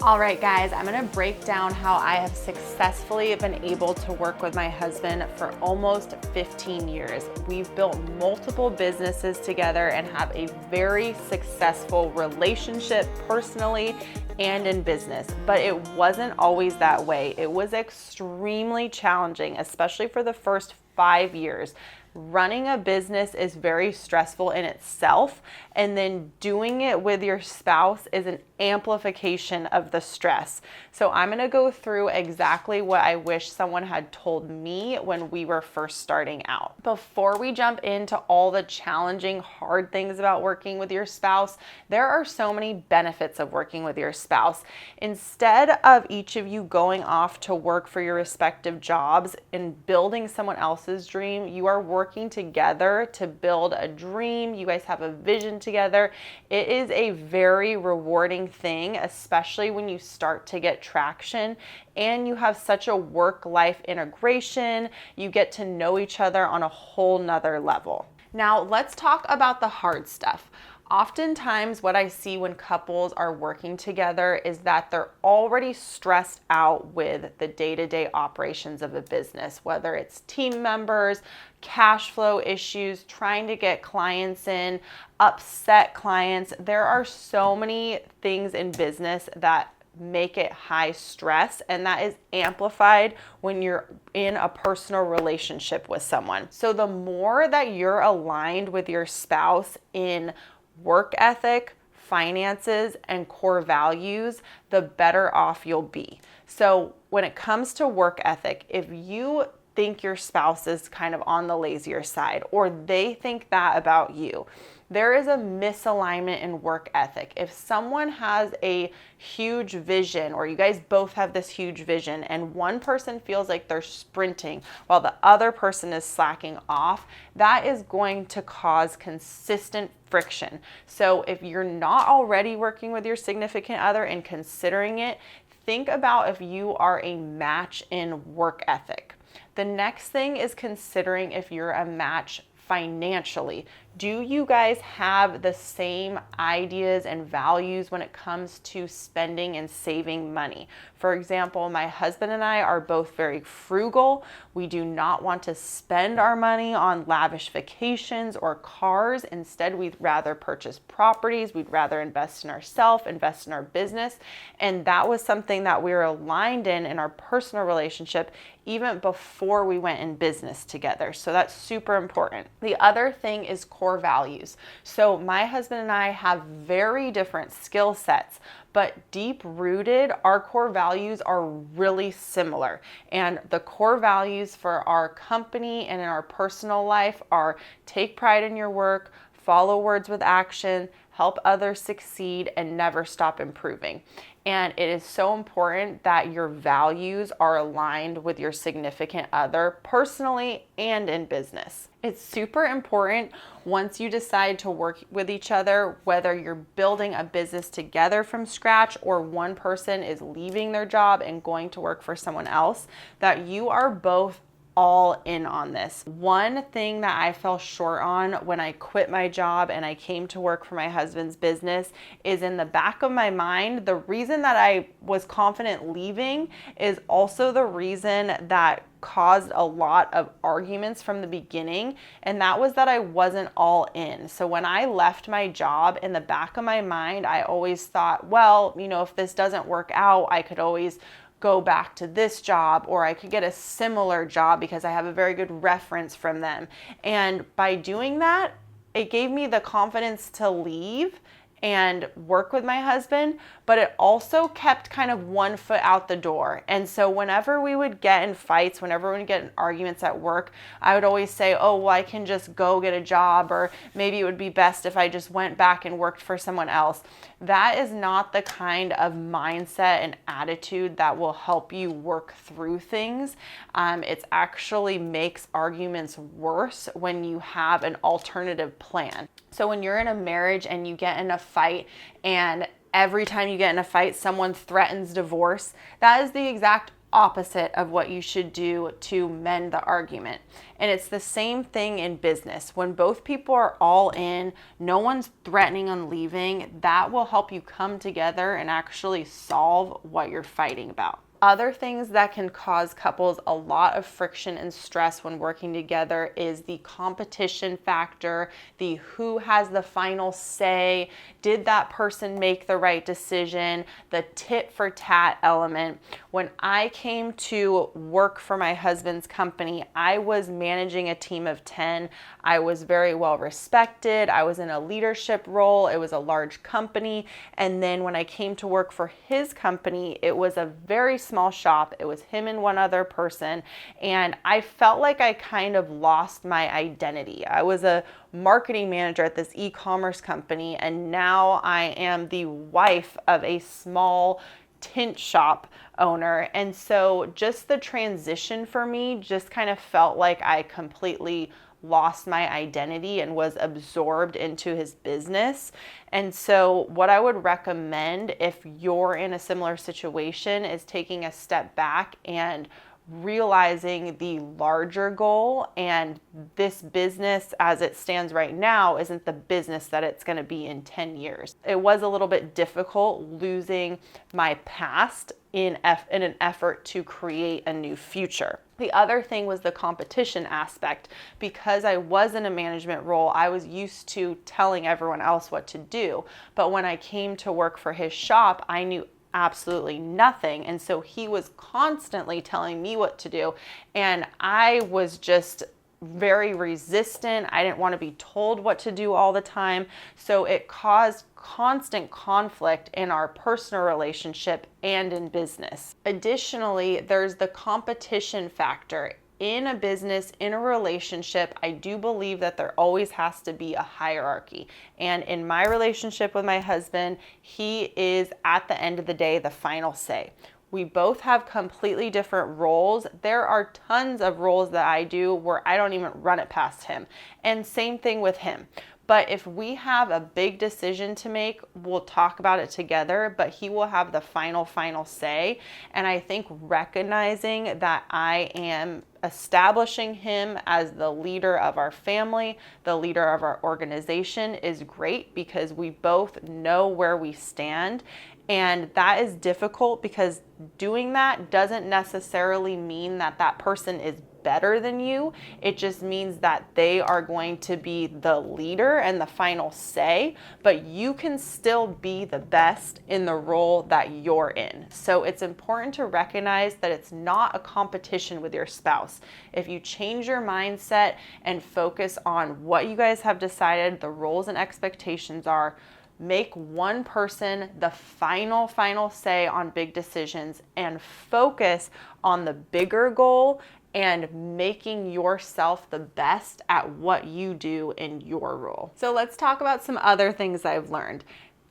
All right, guys, I'm gonna break down how I have successfully been able to work with my husband for almost 15 years. We've built multiple businesses together and have a very successful relationship personally and in business, but it wasn't always that way. It was extremely challenging, especially for the first 5 years. Running a business is very stressful in itself, and then doing it with your spouse is an amplification of the stress. So I'm going to go through exactly what I wish someone had told me when we were first starting out. Before we jump into all the challenging, hard things about working with your spouse, there are so many benefits of working with your spouse. Instead of each of you going off to work for your respective jobs and building someone else's dream, you are working together to build a dream. You guys have a vision together. It is a very rewarding thing, especially when you start to get traction and you have such a work-life integration. You get to know each other on a whole nother level. Now, let's talk about the hard stuff. Oftentimes, what I see when couples are working together is that they're already stressed out with the day-to-day operations of a business, whether it's team members, cash flow issues, trying to get clients in, upset clients. There are so many things in business that make it high stress, and that is amplified when you're in a personal relationship with someone. So the more that you're aligned with your spouse in work ethic, finances, and core values, the better off you'll be. So when it comes to work ethic, if you think your spouse is kind of on the lazier side, or they think that about you, there is a misalignment in work ethic. If someone has a huge vision, or you guys both have this huge vision, and one person feels like they're sprinting while the other person is slacking off, that is going to cause consistent friction. So if you're not already working with your significant other and considering it, think about if you are a match in work ethic. The next thing is considering if you're a match financially. Do you guys have the same ideas and values when it comes to spending and saving money? For example, my husband and I are both very frugal. We do not want to spend our money on lavish vacations or cars. Instead, we'd rather purchase properties. We'd rather invest in ourselves, invest in our business. And that was something that we were aligned in our personal relationship even before we went in business together. So that's super important. The other thing is core values. So my husband and I have very different skill sets, but deep rooted, our core values are really similar. And the core values for our company and in our personal life are take pride in your work, follow words with action, help others succeed, and never stop improving. And it is so important that your values are aligned with your significant other personally and in business. It's super important once you decide to work with each other, whether you're building a business together from scratch or one person is leaving their job and going to work for someone else, that you are both all in on this. One thing that I fell short on when I quit my job and I came to work for my husband's business is, in the back of my mind, the reason that I was confident leaving is also the reason that caused a lot of arguments from the beginning, and that was that I wasn't all in. So when I left my job, in the back of my mind, I always thought, well, if this doesn't work out, I could always go back to this job, or I could get a similar job because I have a very good reference from them. And by doing that, it gave me the confidence to leave and work with my husband, but it also kept kind of one foot out the door. And so whenever we would get in fights, whenever we would get in arguments at work, I would always say, oh, well, I can just go get a job, or maybe it would be best if I just went back and worked for someone else. That is not the kind of mindset and attitude that will help you work through things. It actually makes arguments worse when you have an alternative plan. So when you're in a marriage and you get in a fight, and every time you get in a fight, someone threatens divorce, that is the exact opposite of what you should do to mend the argument. And it's the same thing in business. When both people are all in, no one's threatening on leaving, that will help you come together and actually solve what you're fighting about. Other things that can cause couples a lot of friction and stress when working together is the competition factor, the who has the final say, did that person make the right decision, the tit for tat element. When I came to work for my husband's company, I was managing a team of 10. I was very well respected. I was in a leadership role. It was a large company. And then when I came to work for his company, it was a very small shop. It was him and one other person. And I felt like I kind of lost my identity. I was a marketing manager at this e-commerce company, and now I am the wife of a small tint shop owner. And so just the transition for me just kind of felt like I completely lost my identity and was absorbed into his business. And so what I would recommend if you're in a similar situation is taking a step back and realizing the larger goal, and this business as it stands right now isn't the business that it's going to be in 10 years. It was a little bit difficult losing my past in an effort to create a new future. The other thing was the competition aspect. Because I was in a management role, I was used to telling everyone else what to do. But when I came to work for his shop, I knew absolutely nothing. And so he was constantly telling me what to do. And I was just very resistant. I didn't want to be told what to do all the time. So it caused constant conflict in our personal relationship and in business. Additionally, there's the competition factor. In a business, in a relationship, I do believe that there always has to be a hierarchy. And in my relationship with my husband, he is at the end of the day the final say. We both have completely different roles. There are tons of roles that I do where I don't even run it past him. And same thing with him. But if we have a big decision to make, we'll talk about it together, but he will have the final say. And I think recognizing that I am establishing him as the leader of our family, the leader of our organization is great, because we both know where we stand. And that is difficult because doing that doesn't necessarily mean that that person is better than you. It just means that they are going to be the leader and the final say, but you can still be the best in the role that you're in. So it's important to recognize that it's not a competition with your spouse. If you change your mindset and focus on what you guys have decided the roles and expectations are, make one person the final say on big decisions, and focus on the bigger goal and making yourself the best at what you do in your role. So let's talk about some other things I've learned.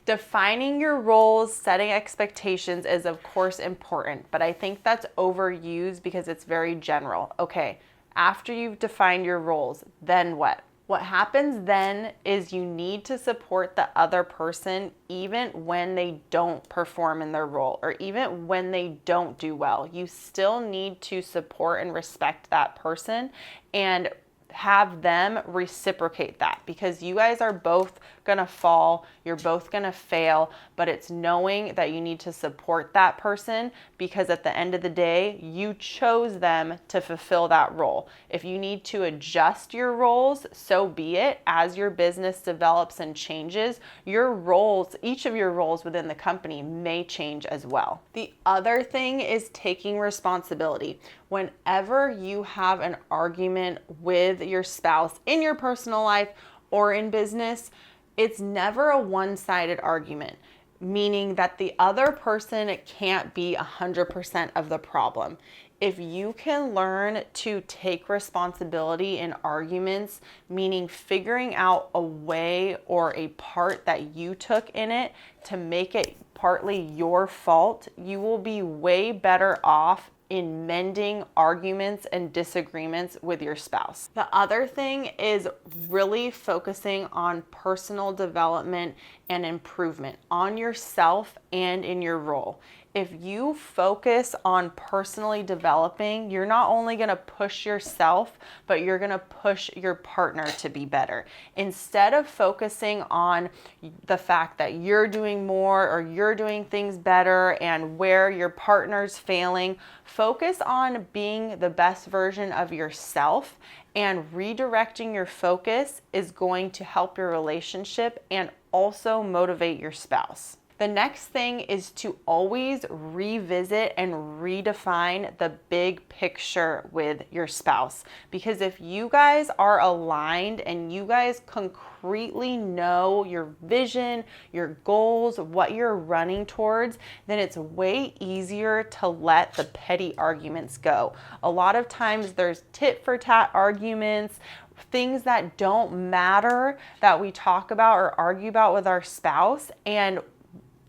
Defining your roles, setting expectations is of course important, but I think that's overused because it's very general. Okay, after you've defined your roles, then what? What happens then is you need to support the other person even when they don't perform in their role, or even when they don't do well. You still need to support and respect that person and have them reciprocate that, because you guys are both gonna fall, you're both gonna fail, but it's knowing that you need to support that person, because at the end of the day, you chose them to fulfill that role. If you need to adjust your roles, so be it. As your business develops and changes, your roles, each of your roles within the company may change as well. The other thing is taking responsibility. Whenever you have an argument with your spouse in your personal life or in business, it's never a one-sided argument, meaning that the other person can't be 100% of the problem. If you can learn to take responsibility in arguments, meaning figuring out a way or a part that you took in it to make it partly your fault, you will be way better off in mending arguments and disagreements with your spouse. The other thing is really focusing on personal development and improvement on yourself and in your role. If you focus on personally developing, you're not only going to push yourself, but you're going to push your partner to be better. Instead of focusing on the fact that you're doing more or you're doing things better and where your partner's failing, focus on being the best version of yourself, and redirecting your focus is going to help your relationship and also motivate your spouse. The next thing is to always revisit and redefine the big picture with your spouse. Because if you guys are aligned and you guys concretely know your vision, your goals, what you're running towards, then it's way easier to let the petty arguments go. A lot of times there's tit for tat arguments, things that don't matter that we talk about or argue about with our spouse, and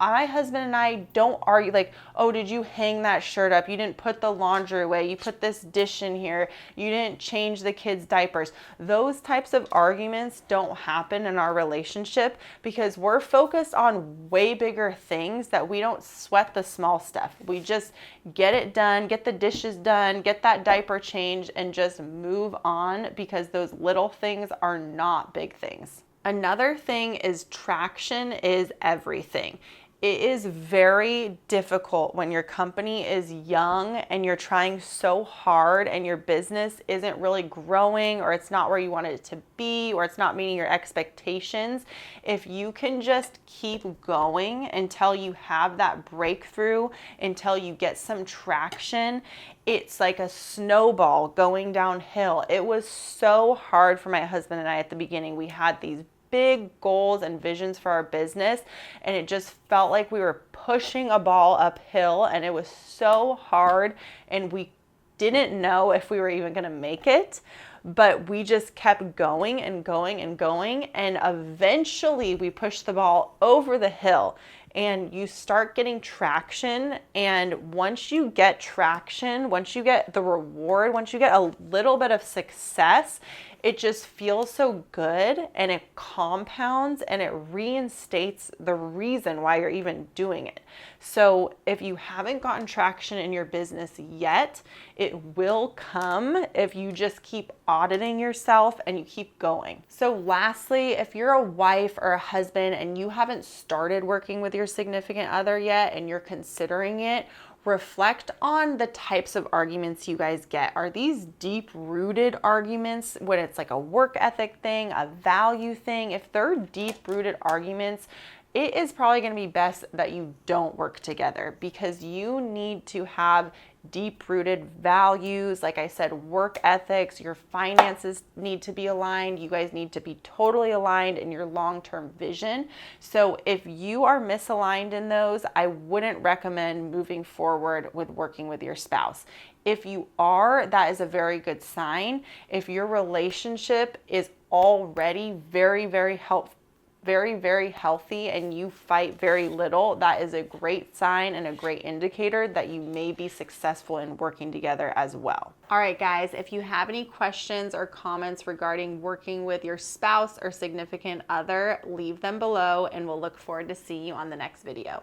my husband and I don't argue like, oh, did you hang that shirt up? You didn't put the laundry away. You put this dish in here. You didn't change the kids' diapers. Those types of arguments don't happen in our relationship because we're focused on way bigger things that we don't sweat the small stuff. We just get it done, get the dishes done, get that diaper changed, and just move on because those little things are not big things. Another thing is traction is everything. It is very difficult when your company is young and you're trying so hard and your business isn't really growing, or it's not where you want it to be, or it's not meeting your expectations. If you can just keep going until you have that breakthrough, until you get some traction, it's like a snowball going downhill. It was so hard for my husband and I at the beginning. We had these big goals and visions for our business, and it just felt like we were pushing a ball uphill, and it was so hard, and we didn't know if we were even going to make it, but we just kept going and going and going, and eventually we pushed the ball over the hill. And you start getting traction, and once you get traction, once you get the reward, once you get a little bit of success, it just feels so good, and it compounds and it reinstates the reason why you're even doing it. So if you haven't gotten traction in your business yet, it will come if you just keep auditing yourself and you keep going. So lastly, if you're a wife or a husband and you haven't started working with your significant other yet and you're considering it, reflect on the types of arguments you guys get. Are these deep-rooted arguments when it's like a work ethic thing, a value thing? If they're deep-rooted arguments, it is probably going to be best that you don't work together, because you need to have deep-rooted values. Like I said, work ethics, your finances need to be aligned. You guys need to be totally aligned in your long-term vision. So if you are misaligned in those, I wouldn't recommend moving forward with working with your spouse. If you are, that is a very good sign. If your relationship is already very, very helpful, very, very healthy, and you fight very little, that is a great sign and a great indicator that you may be successful in working together as well. All right, guys, if you have any questions or comments regarding working with your spouse or significant other, leave them below, and we'll look forward to seeing you on the next video.